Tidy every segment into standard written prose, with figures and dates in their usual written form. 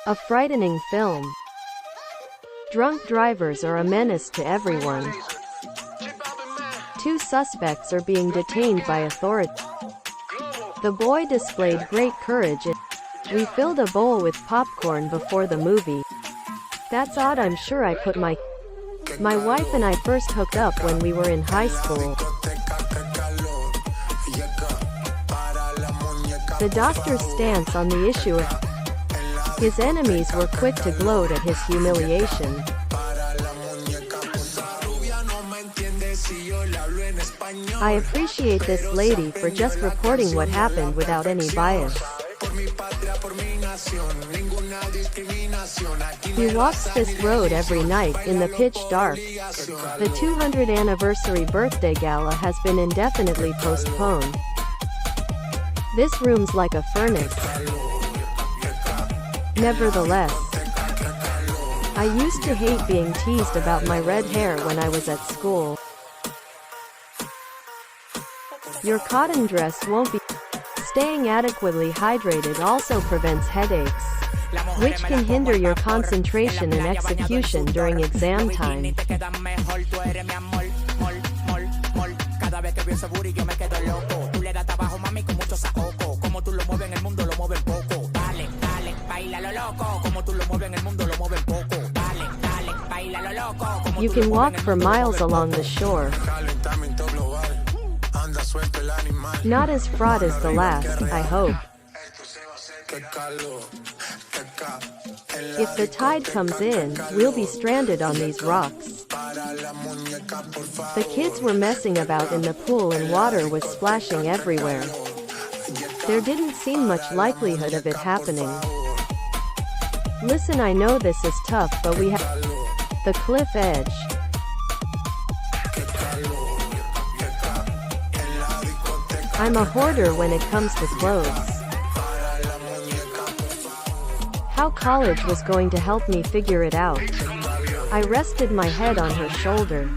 A frightening film. Drunk drivers are a menace to everyone. Two suspects are being detained by authorities. The boy displayed great courage. We filled a bowl with popcorn before the movie. That's odd. I'm sure I put my wife and I first hooked up when we were in high school. The doctor's stance on the issue of his enemies were quick to gloat at his humiliation. I appreciate this lady for just reporting what happened without any bias. He walks this road every night in the pitch dark. The 200th anniversary birthday gala has been indefinitely postponed. This room's like a furnace. Nevertheless, I used to hate being teased about my red hair when I was at school. Your cotton dress won't be. Staying adequately hydrated also prevents headaches, which can hinder your concentration and execution during exam time. You can walk for miles along the shore. Not as fraught as the last, I hope. If the tide comes in, we'll be stranded on these rocks. The kids were messing about in the pool and water was splashing everywhere. There didn't seem much likelihood of it happening. Listen, I know this is tough, but we have the cliff edge. I'm a hoarder when it comes to clothes. How college was going to help me figure it out. I rested my head on her shoulder.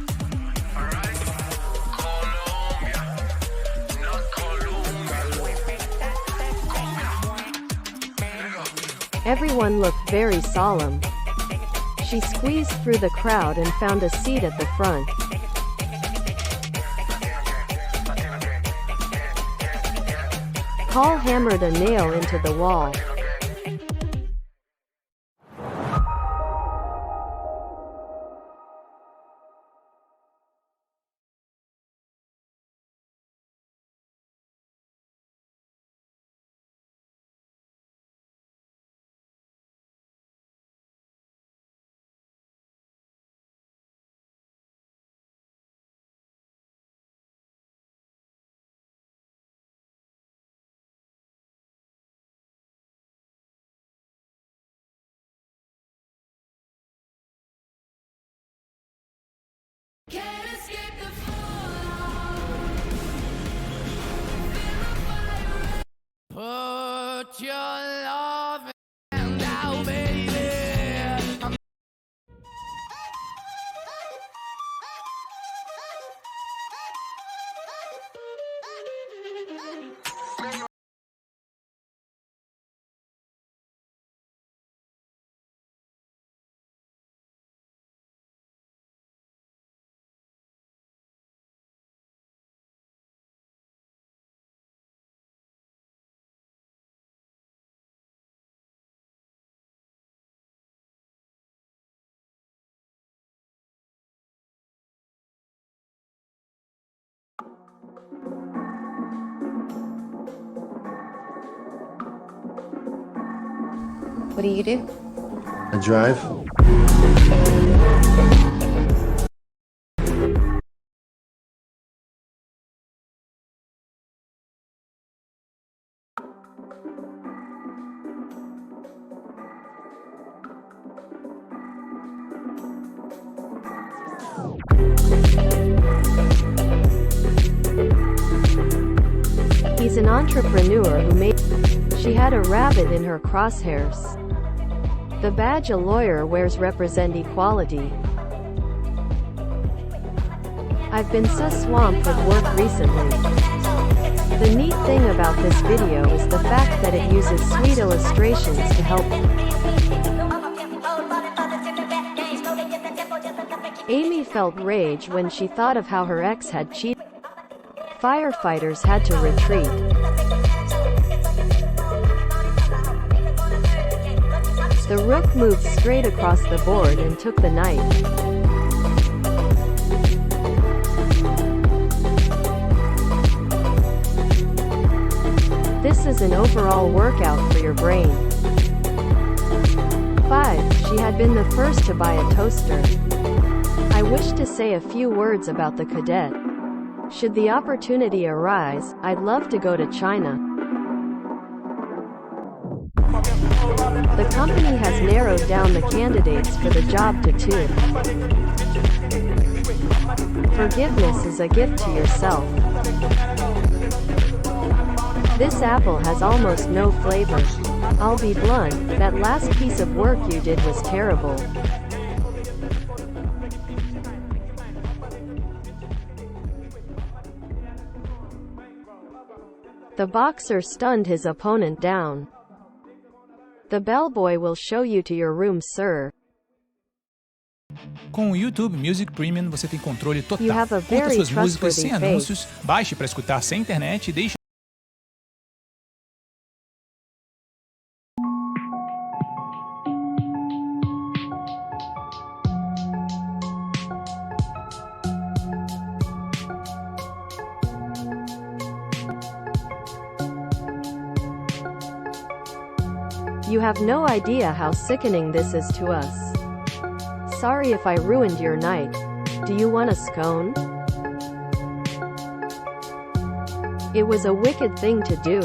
Everyone looked very solemn. She squeezed through the crowd and found a seat at the front. Paul hammered a nail into the wall. Can't escape the fallout. Put your love down, baby. What do you do? I drive. He's an entrepreneur who made. She had a rabbit in her crosshairs. The badge a lawyer wears represent equality. I've been so swamped with work recently. The neat thing about this video is the fact that it uses sweet illustrations to help Amy felt rage when she thought of how her ex had cheated. Firefighters had to retreat. The rook moved straight across the board and took the knight. This is an overall workout for your brain. 5. She had been the first to buy a toaster. I wish to say a few words about the cadet. Should the opportunity arise, I'd love to go to China. The company has narrowed down the candidates for the job to 2. Forgiveness is a gift to yourself. This apple has almost no flavor. I'll be blunt, that last piece of work you did was terrible. The boxer stunned his opponent down. The bellboy will show you to your room, sir. Com o YouTube Music Premium você tem controle total. You have a Curta very suas músicas sem trustworthy anúncios, baixe para escutar sem internet e deixe You have no idea how sickening this is to us. Sorry if I ruined your night. Do you want a scone? It was a wicked thing to do.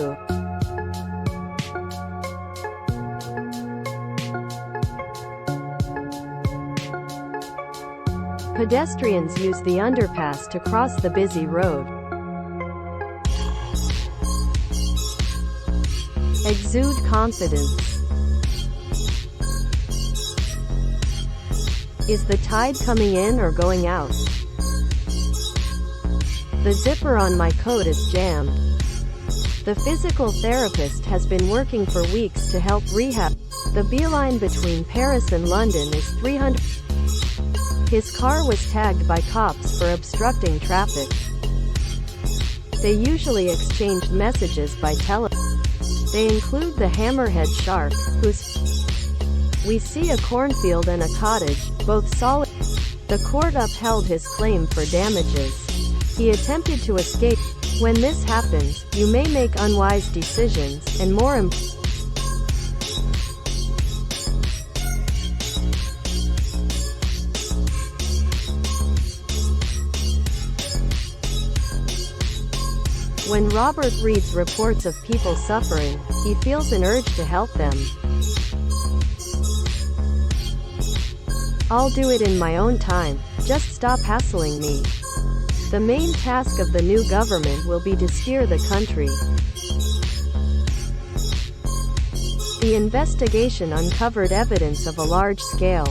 Pedestrians use the underpass to cross the busy road. Exude confidence. Is the tide coming in or going out? The zipper on my coat is jammed. The physical therapist has been working for weeks to help rehab. The beeline between Paris and London is 300. His car was tagged by cops for obstructing traffic. They usually exchanged messages by telephone. They include the hammerhead shark, we see a cornfield and a cottage, both solid. The court upheld his claim for damages. He attempted to escape. When this happens, you may make unwise decisions, and more important. When Robert reads reports of people suffering, he feels an urge to help them. I'll do it in my own time, just stop hassling me. The main task of the new government will be to steer the country. The investigation uncovered evidence of a large scale.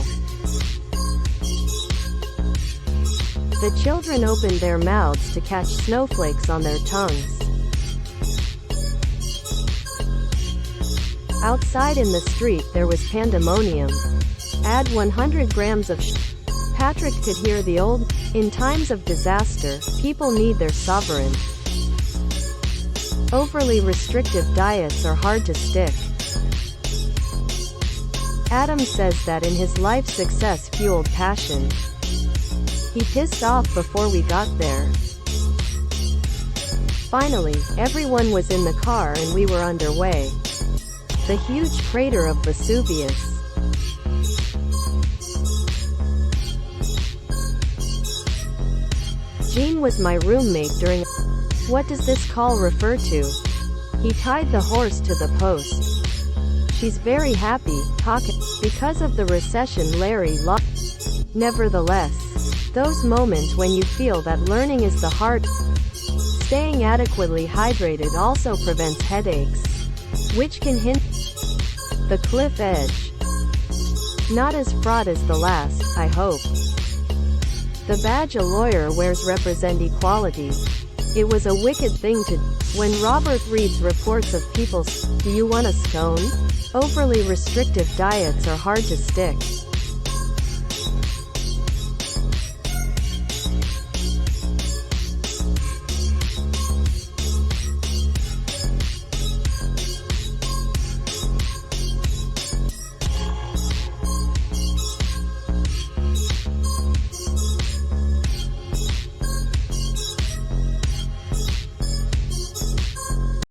The children opened their mouths to catch snowflakes on their tongues. Outside in the street there was pandemonium. Add 100 grams of Patrick could hear the old, in times of disaster, people need their sovereign. Overly restrictive diets are hard to stick. Adam says that in his life success fueled passion. He pissed off before we got there. Finally, everyone was in the car and we were underway. The huge crater of Vesuvius. Jean was my roommate during. What does this call refer to? He tied the horse to the post. She's very happy, because of the recession Larry lost. Nevertheless, those moments when you feel that learning is the hard. Staying adequately hydrated also prevents headaches, which can hint. The cliff edge. Not as fraught as the last, I hope. The badge a lawyer wears represent equality. It was a wicked thing to. When Robert reads reports of people's, do you want a scone? Overly restrictive diets are hard to stick.